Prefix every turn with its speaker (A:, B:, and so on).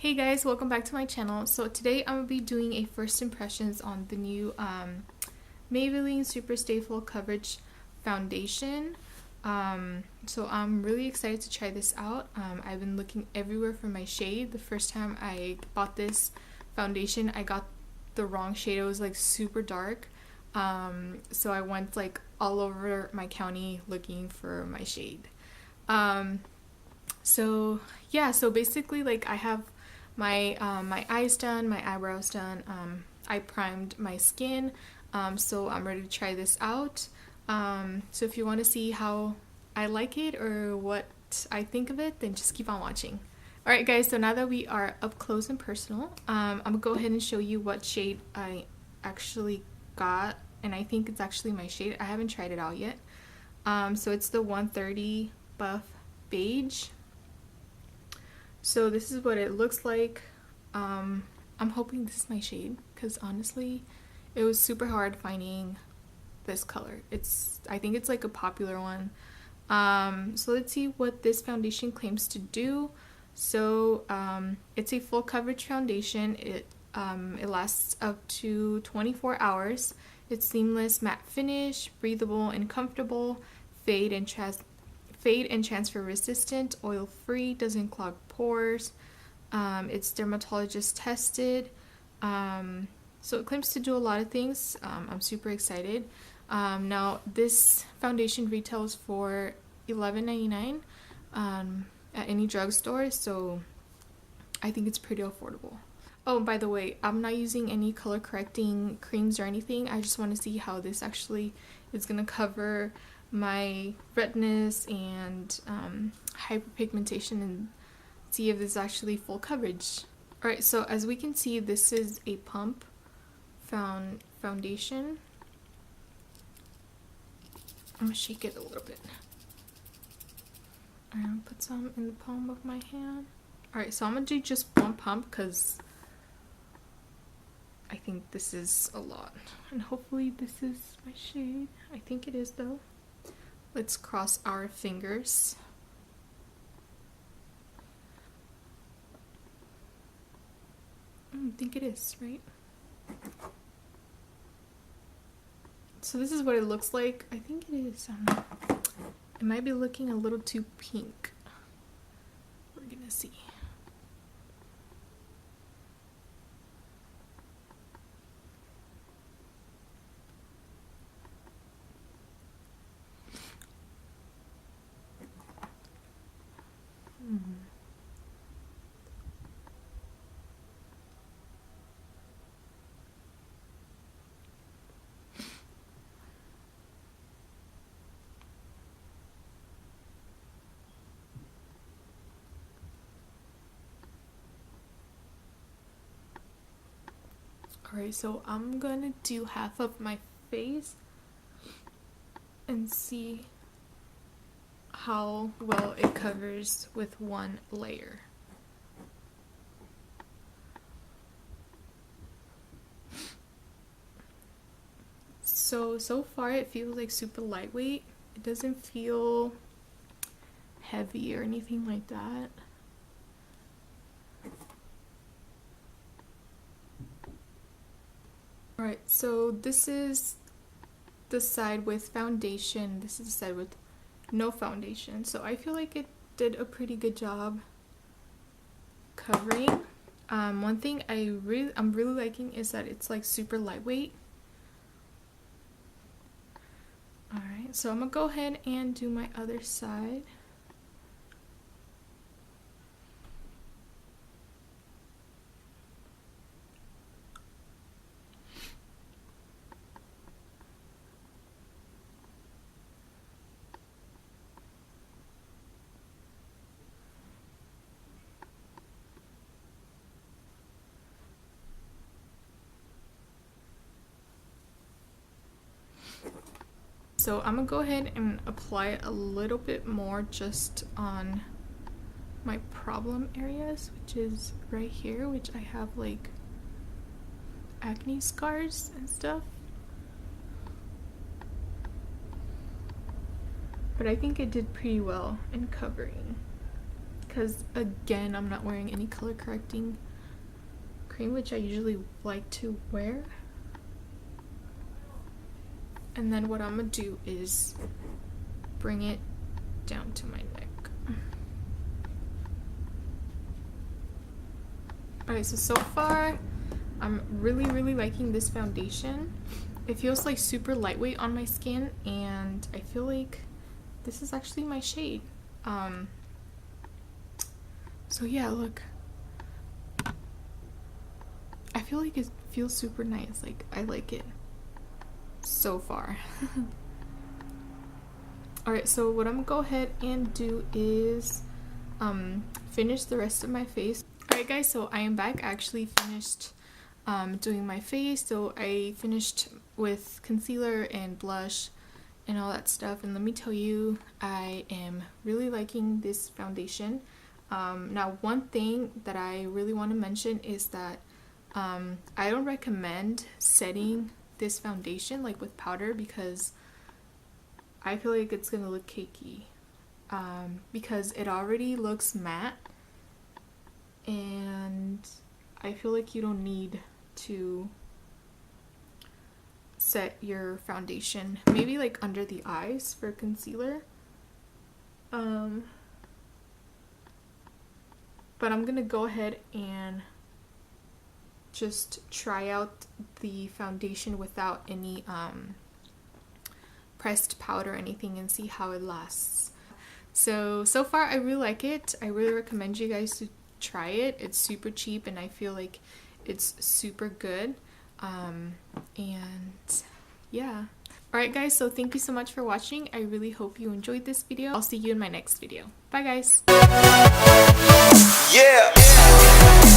A: Hey guys, welcome back to my channel. So today I'm going to be doing a first impressions on the new Maybelline Superstay Full Coverage Foundation. So I'm really excited to try this out. I've been looking everywhere for my shade. The first time I bought this foundation, I got the wrong shade. It was like super dark. So I went like all over my county looking for my shade. So yeah, so basically like I have my my eyes done, my eyebrows done. I primed my skin, so I'm ready to try this out. So if you want to see how I like it or what I think of it, then just keep on watching. Alright guys, so now that we are up close and personal, I'm gonna go ahead and show you what shade I actually got, and I think it's actually my shade. I haven't tried it out yet. So it's the 130 Buff Beige. So this is what it looks like. I'm hoping this is my shade because honestly it was super hard finding this color. I think it's like a popular one. So let's see what this foundation claims to do. So it's a full coverage foundation. It lasts up to 24 hours. It's seamless matte finish, breathable and comfortable, fade and transfer resistant, oil free, doesn't clog pores. It's dermatologist tested. So it claims to do a lot of things. I'm super excited. Now this foundation retails for $11.99 at any drugstore, so I think it's pretty affordable. Oh, by the way, I'm not using any color correcting creams or anything. I just want to see how this actually is going to cover my redness and hyperpigmentation and see if this is actually full coverage. Alright, so as we can see, this is a pump foundation. I'm gonna shake it a little bit. I'm gonna put some in the palm of my hand. Alright, so I'm gonna do just one pump because I think this is a lot. And hopefully this is my shade. I think it is though. Let's cross our fingers. I think it is, right? So this is what it looks like. I think it is. It might be looking a little too pink. We're gonna see. Alright, so I'm gonna do half of my face and see how well it covers with one layer. So far it feels like super lightweight. It doesn't feel heavy or anything like that. Alright, so this is the side with foundation. This is the side with no foundation. So I feel like it did a pretty good job covering. One thing I'm really liking is that it's like super lightweight. Alright, so I'm gonna go ahead and do my other side. So I'm gonna go ahead and apply a little bit more just on my problem areas, which is right here, which I have like acne scars and stuff. But I think it did pretty well in covering because again, I'm not wearing any color correcting cream, which I usually like to wear. And then what I'm gonna do is bring it down to my neck. Alright, so far I'm really liking this foundation. It feels like super lightweight on my skin, and I feel like this is actually my shade. So yeah, look. I feel like it feels super nice. Like, I like it so far. Alright, so what I'm gonna go ahead and do is finish the rest of my face. Alright guys, so I am back. I actually finished doing my face. So I finished with concealer and blush and all that stuff, and let me tell you, I am really liking this foundation. Now, one thing that I really want to mention is that I don't recommend setting this foundation like with powder, because I feel like it's gonna look cakey, because it already looks matte, and I feel like you don't need to set your foundation. Maybe like under the eyes for concealer, but I'm gonna go ahead and just try out the foundation without any pressed powder or anything and see how it lasts. So far I really like it. I really recommend you guys to try it. It's super cheap and I feel like it's super good. And yeah. Alright guys, so thank you so much for watching. I really hope you enjoyed this video. I'll see you in my next video. Bye guys!
B: Yeah!